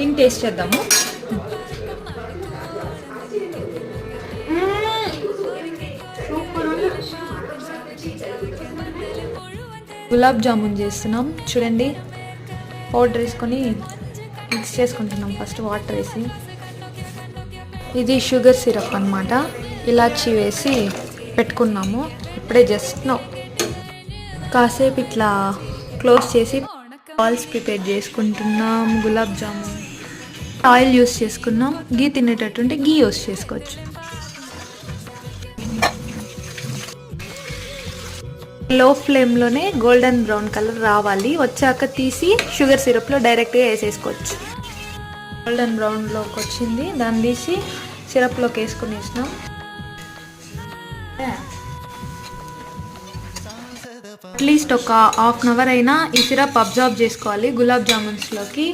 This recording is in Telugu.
తిని టేస్ట్ చేద్దాము. గులాబ్ జామున్ చేస్తున్నాం చూడండి. పౌడర్ వేసుకొని మిక్స్ చేసుకుంటున్నాం ఫస్ట్ వాటర్ వేసి. ఇది షుగర్ సిరప్ అన్నమాట. ఇలాచీ వేసి పెట్టుకున్నాము. ఇప్పుడే జస్ట్ కాసేపు ఇట్లా క్లోజ్ చేసి బాల్స్ ప్రిపేర్ చేసుకుంటున్నాం. గులాబ్ జామున్ ఆయిల్ యూస్ చేసుకున్నాం. గీ తినేటట్టుంటే గీ యూస్ చేసుకోవచ్చు. లో ఫ్లేమ్లోనే గోల్డెన్ బ్రౌన్ కలర్ రావాలి. వచ్చాక తీసి షుగర్ సిరప్లో డైరెక్ట్గా వేసేసుకోవచ్చు. గోల్డెన్ బ్రౌన్లోకి వచ్చింది. దాన్ని తీసి సిరప్లోకి వేసుకుని వేసినాం. అట్లీస్ట్ ఒక హాఫ్ అన్ అవర్ అయినా ఈ సిరప్ అబ్జార్బ్ చేసుకోవాలి గులాబ్ జామున్స్లోకి.